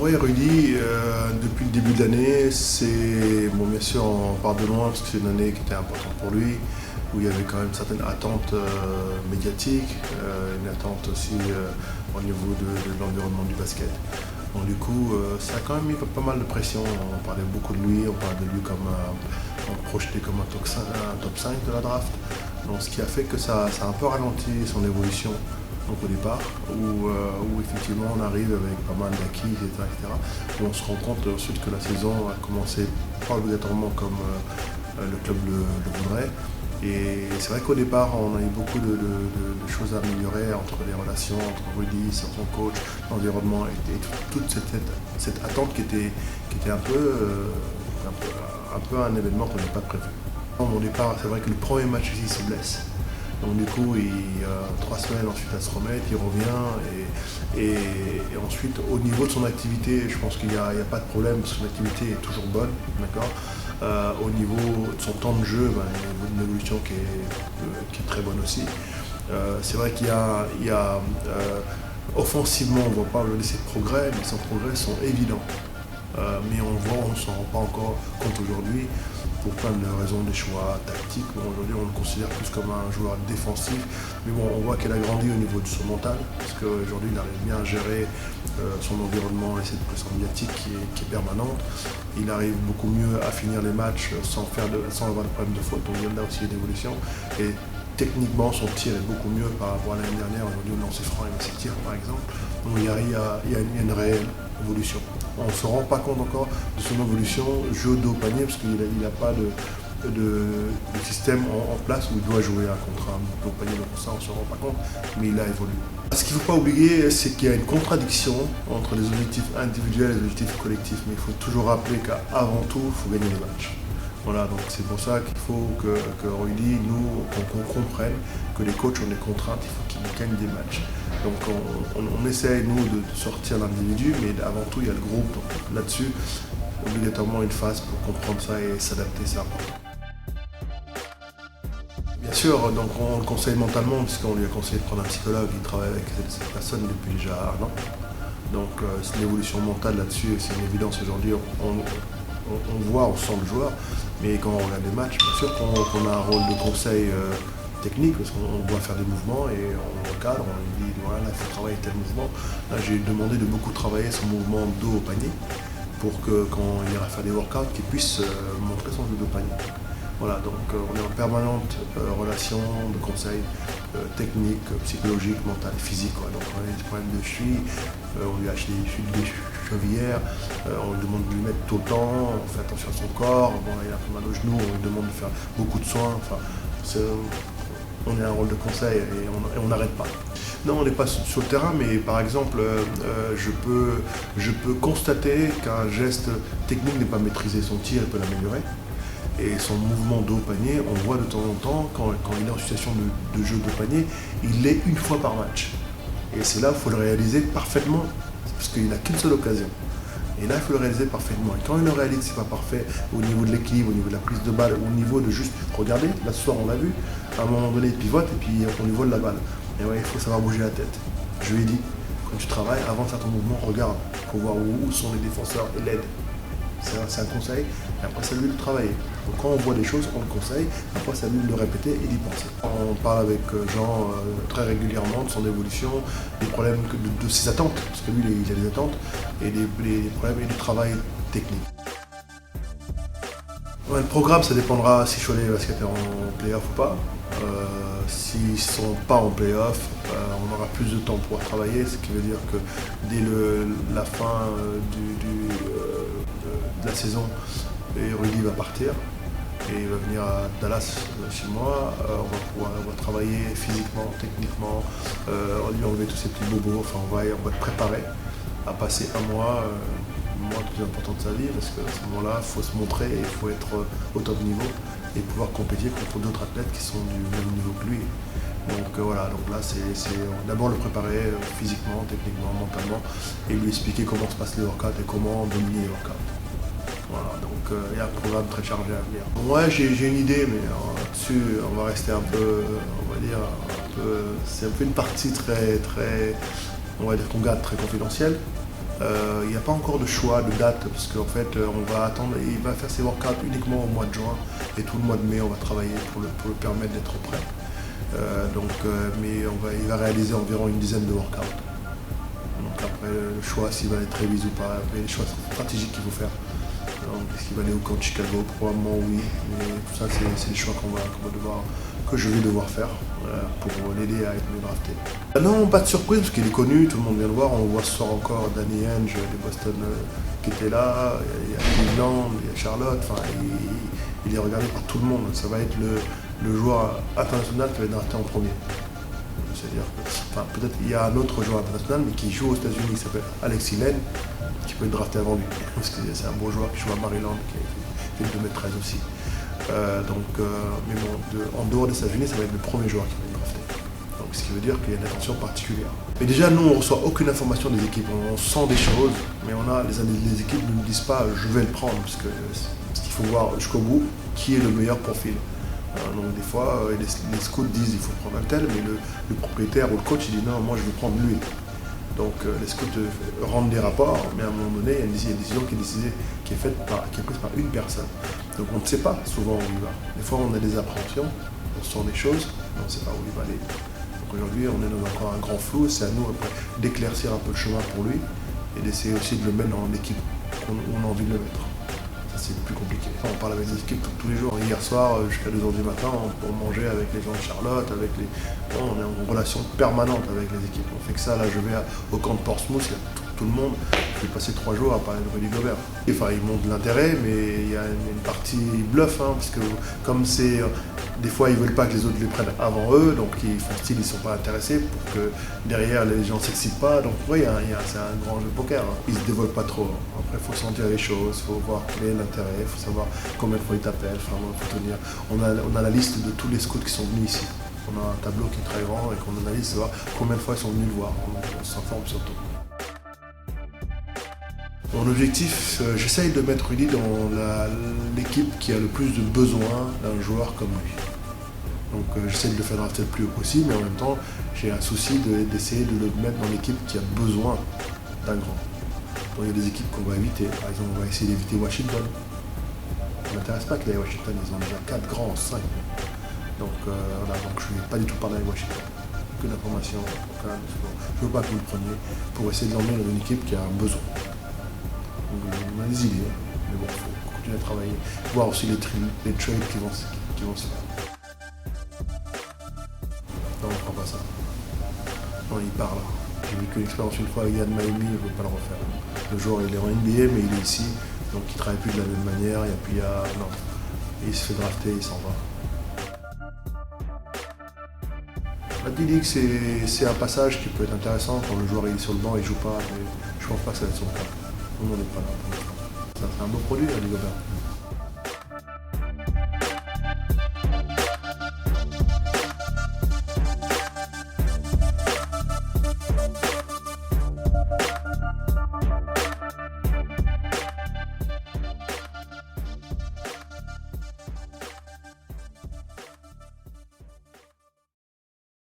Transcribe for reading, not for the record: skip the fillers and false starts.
Oui, Rudy, depuis le début de l'année, c'est, bon, bien sûr, on part de loin parce que c'est une année qui était importante pour lui, où il y avait quand même certaines attentes médiatiques, une attente aussi au niveau de l'environnement du basket. Donc du coup, ça a quand même mis pas mal de pression. On parlait beaucoup de lui, on parlait de lui comme on projetait comme un top 5 de la draft. Donc ce qui a fait que ça a un peu ralenti son évolution. Donc au départ, où effectivement on arrive avec pas mal d'acquis, etc. Et on se rend compte ensuite que la saison a commencé pas obligatoirement comme le club le voudrait. Et c'est vrai qu'au départ, on a eu beaucoup de choses à améliorer entre les relations, entre Rudy, son coach, l'environnement et toute cette attente qui était un peu un événement qu'on n'avait pas prévu. Au départ, c'est vrai que le premier match ici, il se blesse. Donc du coup, il a 3 semaines ensuite à se remettre, il revient et ensuite au niveau de son activité, je pense qu'il n'y a pas de problème parce que son activité est toujours bonne, d'accord. Au niveau de son temps de jeu, il y a une évolution qui est très bonne aussi. C'est vrai qu'il y a offensivement, on ne voit pas le laisser de progrès, mais ses progrès sont évidents. Mais on ne s'en rend pas encore compte aujourd'hui pour plein de raisons, des choix tactiques. Bon, aujourd'hui, on le considère plus comme un joueur défensif, mais bon, on voit qu'il a grandi au niveau de son mental, parce qu'aujourd'hui, il arrive bien à gérer son environnement et cette pression médiatique qui est permanente. Il arrive beaucoup mieux à finir les matchs sans avoir de problème de faute, donc il y en a aussi une évolution. Et techniquement, son tir est beaucoup mieux par rapport à l'année dernière. Aujourd'hui, on lancer franc et lancer tir, par exemple. Donc il y a une réelle évolution. On ne se rend pas compte encore de son évolution jeu dos panier parce qu'il n'a pas de système en place où il doit jouer un contre un dos panier. Donc ça, on ne se rend pas compte, mais il a évolué. Ce qu'il ne faut pas oublier, c'est qu'il y a une contradiction entre les objectifs individuels et les objectifs collectifs. Mais il faut toujours rappeler qu'avant tout, il faut gagner les matchs. Voilà, donc c'est pour ça qu'il faut que Rudy, nous, qu'on comprenne que les coachs ont des contraintes, il faut qu'ils gagnent des matchs. Donc on essaye, nous, de sortir l'individu, mais avant tout, il y a le groupe. Donc là-dessus, obligatoirement une phase pour comprendre ça et s'adapter, c'est important. Bien sûr, donc on le conseille mentalement, puisqu'on lui a conseillé de prendre un psychologue, il travaille avec cette personne depuis déjà 1 an. Donc c'est l'évolution mentale là-dessus, c'est une évidence aujourd'hui. On voit, on sent le joueur, mais quand on regarde des matchs, bien sûr qu'on a un rôle de conseil technique, parce qu'on doit faire des mouvements et on le cadre, on lui dit voilà, là, il faut travailler tel mouvement. Là, j'ai demandé de beaucoup travailler son mouvement dos au panier pour que quand il ira faire des workouts, qu'il puisse montrer son dos au panier. Voilà, donc on est en permanente relation de conseils techniques, psychologiques, mentales, physiques. Donc on a des problèmes de cheville, on lui achète des chevillères, on lui demande de lui mettre tout le temps, on fait attention à son corps, bon, il a un peu mal au genou, on lui demande de faire beaucoup de soins. Enfin, on a un rôle de conseil et on n'arrête pas. Non, on n'est pas sur le terrain, mais par exemple, je peux constater qu'un geste technique n'est pas maîtrisé, son tir, il peut l'améliorer. Et son mouvement dos panier, on voit de temps en temps, quand il est en situation de jeu de panier, il l'est une fois par match. Et c'est là qu'il faut le réaliser parfaitement, parce qu'il n'a qu'une seule occasion. Et là, il faut le réaliser parfaitement. Et quand il le réalise, c'est pas parfait au niveau de l'équilibre, au niveau de la prise de balle, au niveau de juste regarder. Là, ce soir, on l'a vu, à un moment donné, il pivote et puis on lui vole la balle. Et ouais, il faut savoir bouger la tête. Je lui ai dit, quand tu travailles, avant de faire ton mouvement, regarde pour voir où sont les défenseurs et l'aide. C'est un conseil, et après c'est à lui de travailler. Donc quand on voit des choses, on le conseille, après c'est à lui de le répéter et d'y penser. On parle avec Jean très régulièrement de son évolution, des problèmes de ses attentes, parce que lui il a des attentes, et des problèmes et du travail technique. Ouais, le programme, ça dépendra si Cholet va se en play-off ou pas. S'ils ne sont pas en play-off, on aura plus de temps pour pouvoir travailler, ce qui veut dire que dès la fin de la saison, Rudy va partir et il va venir à Dallas chez moi. On va travailler physiquement, techniquement, on lui enlever tous ces petits bobos. Enfin, on va être préparé à passer 1 mois le moment le plus important de sa vie, parce qu'à ce moment-là, il faut se montrer, il faut être au top niveau et pouvoir compétir contre d'autres athlètes qui sont du même niveau que lui. Donc voilà, donc là c'est d'abord le préparer physiquement, techniquement, mentalement, et lui expliquer comment se passent les workouts et comment dominer les workouts. Voilà, donc il y a un programme très chargé à venir. Moi j'ai une idée, mais là-dessus on va rester un peu, on va dire, c'est un peu une partie très, on va dire qu'on garde très confidentielle. Il n'y a pas encore de choix de date parce qu'en fait on va attendre, il va faire ses workouts uniquement au mois de juin et tout le mois de mai on va travailler pour le permettre d'être prêt. Mais il va réaliser environ une dizaine de workouts. Donc après le choix s'il va être révisé ou pas, après les choix stratégiques qu'il faut faire. Est-ce qu'il va aller au camp de Chicago? Probablement oui, mais tout ça c'est les choix que je vais devoir faire pour l'aider à être mieux drafté. Non, pas de surprise parce qu'il est connu, tout le monde vient le voir, on le voit ce soir encore, Danny Henge de Boston qui était là, il y a Cleveland, il y a Charlotte, enfin, il est regardé par tout le monde, ça va être le joueur international qui va être drafté en premier. C'est-à-dire que, enfin, peut-être il y a un autre joueur international mais qui joue aux États-Unis, qui s'appelle Alexis Len, qui peut être drafté avant lui. Parce que c'est un beau joueur qui joue à Maryland, qui est 2m13 aussi. Mais bon, en dehors des États-Unis, ça va être le premier joueur qui va être drafté. Donc ce qui veut dire qu'il y a une attention particulière. Mais déjà, nous, on ne reçoit aucune information des équipes. On sent des choses, mais les équipes ne nous disent pas je vais le prendre, parce qu'il faut voir jusqu'au bout qui est le meilleur profil. Donc des fois, les scouts disent il faut prendre un tel, mais le propriétaire ou le coach il dit non, moi je veux prendre lui. Donc les scouts rendent des rapports, mais à un moment donné, il y a une décision qui est prise par une personne. Donc on ne sait pas souvent où il va. Des fois on a des appréhensions, on sent des choses, mais on ne sait pas où il va aller. Donc aujourd'hui on est dans encore un grand flou, c'est à nous après d'éclaircir un peu le chemin pour lui et d'essayer aussi de le mettre dans l'équipe où on a envie de le mettre. C'est plus compliqué. On parle avec les équipes tous les jours. Hier soir, jusqu'à 2h du matin, on mangeait avec les gens de Charlotte, on est en relation permanente avec les équipes. On fait que ça, là je vais au camp de Portsmouth, il y a tout le monde. Je vais passer 3 jours à parler de Rudy Gobert. Enfin, ils montrent de l'intérêt, mais il y a une partie bluff, parce que comme c'est... Des fois, ils ne veulent pas que les autres les prennent avant eux, donc ils font style, ils ne sont pas intéressés pour que derrière les gens ne s'excitent pas. Donc oui, c'est un grand jeu de poker. Ils ne se dévoilent pas trop. Après, il faut sentir les choses, il faut voir quel est l'intérêt, il faut savoir combien de fois ils t'appellent, enfin, faut tenir. On a la liste de tous les scouts qui sont venus ici. On a un tableau qui est très grand et qu'on analyse, savoir combien de fois ils sont venus le voir. On s'informe surtout. Mon objectif, j'essaye de mettre Rudy dans l'équipe qui a le plus de besoin d'un joueur comme lui. Donc j'essaie de le faire drafter le plus haut possible, mais en même temps, j'ai un souci d'essayer de le mettre dans l'équipe qui a besoin d'un grand. Donc il y a des équipes qu'on va éviter. Par exemple, on va essayer d'éviter Washington. Ça ne m'intéresse pas qu'il y ait Washington, ils ont déjà 4 grands, 5. Donc voilà, donc je ne vais pas du tout parler avec Washington. Que d'informations, je ne veux pas que vous le preniez pour essayer de l'emmener dans une équipe qui a un besoin. On a des idées, mais bon, il faut continuer à travailler, voir aussi les trades qui vont se faire. Non, on ne prend pas ça. Non, il parle. J'ai vécu l'expérience une fois avec Yann Miami, je ne veux pas le refaire. Le joueur, il est en NBA, mais il est ici, donc il ne travaille plus de la même manière, et puis non. Et il se fait drafter, il s'en va. Il dit que c'est un passage qui peut être intéressant quand le joueur est sur le banc et ne joue pas, mais je ne pense pas que ça va être son cas. On n'en est pas là pour l'instant. C'est un beau produit, Rudy Gobert.